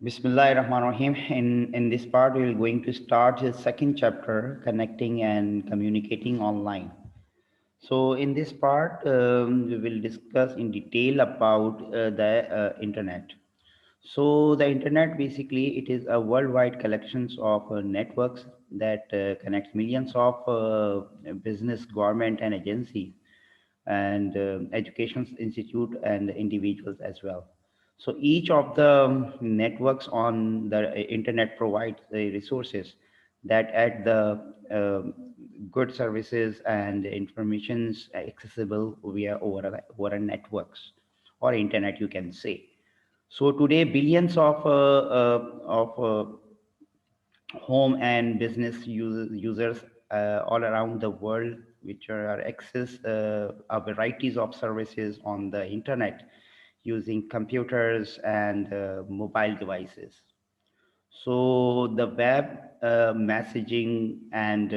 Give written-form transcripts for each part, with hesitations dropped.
Bismillahirrahmanirrahim. In this part, we are going to start the second chapter, connecting and communicating online. So, in this part, we will discuss in detail about the internet. So, the internet basically it is a worldwide collections of networks that connects millions of business, government, and agencies and education institute and individuals as well. So each of the networks on the internet provides the resources that add the good services and informations accessible via over networks or internet, you can say. So today, billions of home and business users all around the world, which are access varieties of services on the internet using computers and mobile devices. So the web messaging and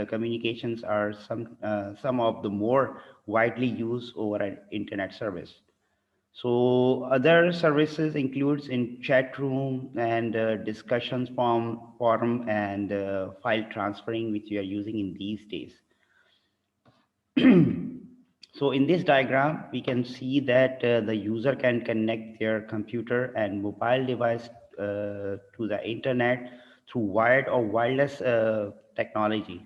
communications are some of the more widely used over an internet service. So other services includes in chat room and discussions forum and file transferring, which we are using in these days. So in this diagram, we can see that the user can connect their computer and mobile device to the internet through wired or wireless technology.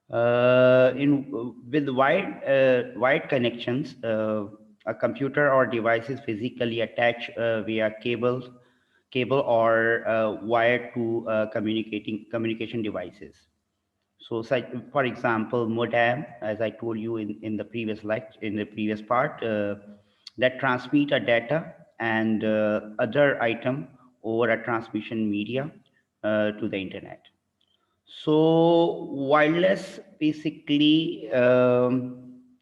With wired connections, a computer or device is physically attached via cable or wired to communication devices. So, for example, modem, as I told you in the previous in the previous part, that transmit a data and other item over a transmission media to the internet. So wireless, basically,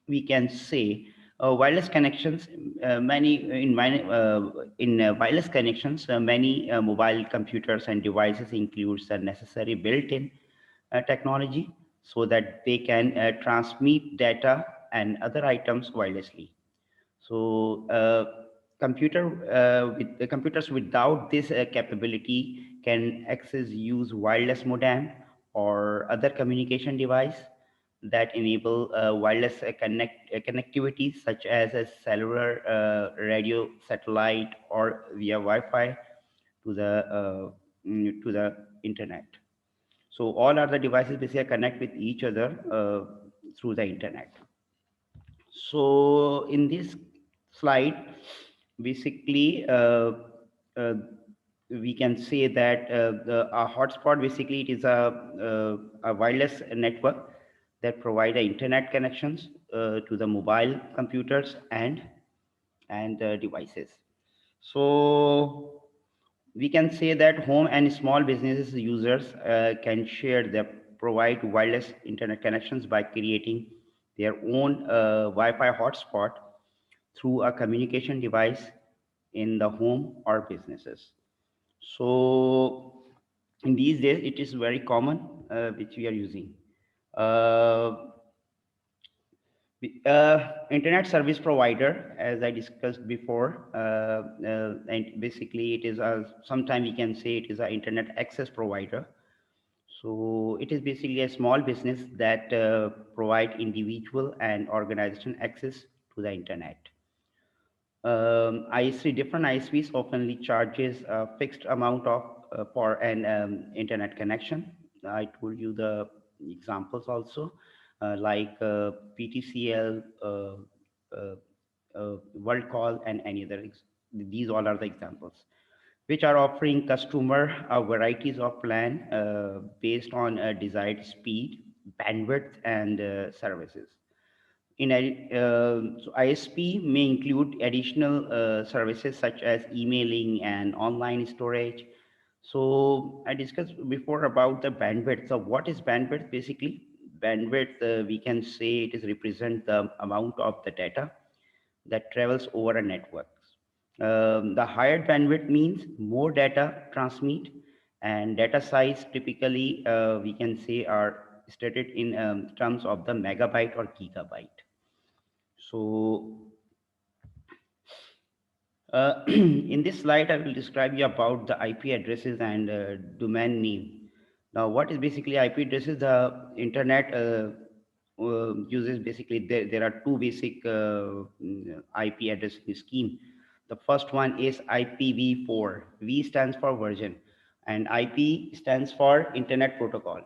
we can say wireless connections. In wireless connections, many mobile computers and devices includes the necessary built-in technology so that they can transmit data and other items wirelessly. So with the computers without this capability can access use wireless modem or other communication device that enable wireless connectivity such as a cellular, radio, satellite, or via Wi-Fi to the internet. So all other devices basically connect with each other through the internet. So in this slide, basically, uh, we can say that a hotspot basically it is a wireless network that provide internet connections to the mobile computers and devices. So we can say that home and small businesses users can share their provide wireless internet connections by creating their own Wi-Fi hotspot through a communication device in the home or businesses. So in these days, it is very common which we are using. Uh, Internet service provider, as I discussed before, and basically it is a, sometime we can say it is an internet access provider. So it is basically a small business that provide individual and organization access to the internet. ISP, different ISPs oftenly charges a fixed amount of for an internet connection. I told you the examples also, like PTCL, World Call, and any other. These all are the examples, which are offering customer varieties of plan based on desired speed, bandwidth, and services. So ISP may include additional services such as emailing and online storage. So I discussed before about the bandwidth. So what is bandwidth? Basically, bandwidth we can say it is represent the amount of the data that travels over a network. The higher bandwidth means more data transmit, and data size typically we can say are stated in terms of the megabyte or gigabyte. So In this slide, I will describe you about the IP addresses and domain name. Now, what is basically IP addresses? The internet uses basically there are two basic IP addressing scheme. The first one is IPv4. V stands for version, and IP stands for Internet Protocol.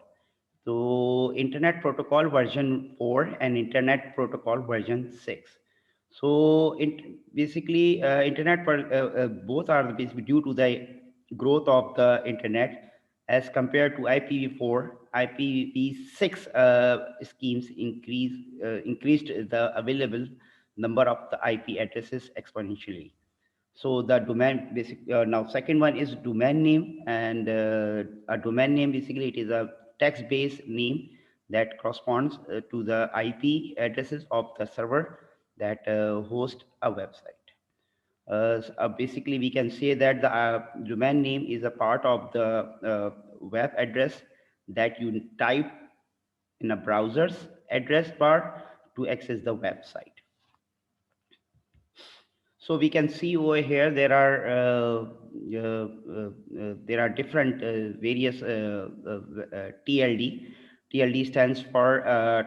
So Internet Protocol version 4 and Internet Protocol version 6. So basically, both are basically due to the growth of the internet as compared to IPv4. IPv6 schemes increased the available number of the IP addresses exponentially. So the domain basic now second one is domain name, and a domain name basically it is a text-based name that corresponds to the IP addresses of the server that host a website. Basically, we can say that the domain name is a part of the web address that you type in a browser's address bar to access the website. So we can see over here there are different various TLD. TLD stands for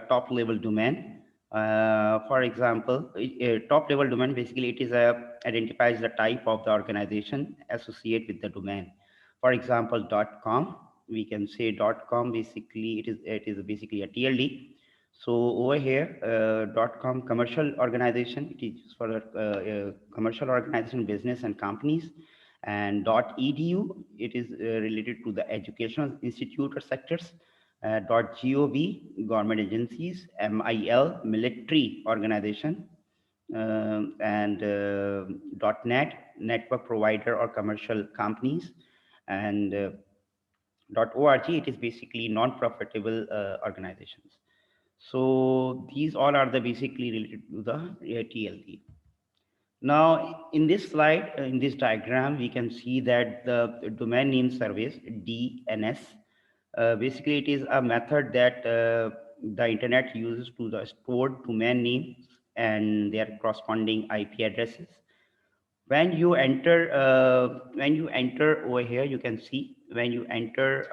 top level domain. For example, top level domain basically it is a identifies the type of the organization associated with the domain. For example, .com. We can say .com basically it is basically a TLD. So over here, .com commercial organization, it is for commercial organization, business and companies, and .edu, it is related to the educational institute or sectors, .gov, government agencies, MIL, military organization, and .net, network provider or commercial companies, and .org, it is basically non-profitable organizations. So these all are the basically related to the TLD. Now, in this slide, in this diagram, we can see that the domain name service, DNS, basically it is a method that the internet uses to the store domain names and their corresponding IP addresses. When you enter over here, you can see when you enter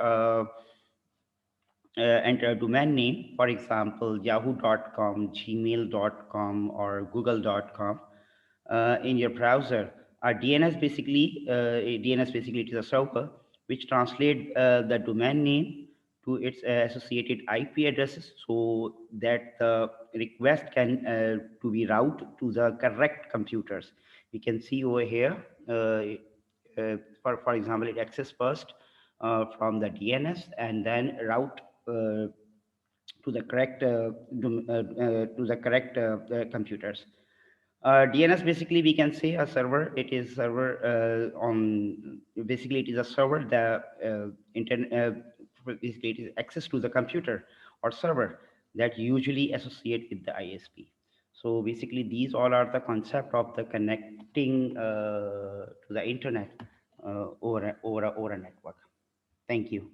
a domain name, for example, yahoo.com, gmail.com, or google.com in your browser. Our DNS basically it is a server which translate the domain name to its associated IP addresses so that the request can to be routed to the correct computers. We can see over here, for example, it access first from the DNS and then route to the correct computers. DNS basically we can say a server. It is server on basically it is a server that internet basically it is access to the computer or server that usually associate with the ISP. So basically these all are the concept of the connecting to the internet over a network. Thank you.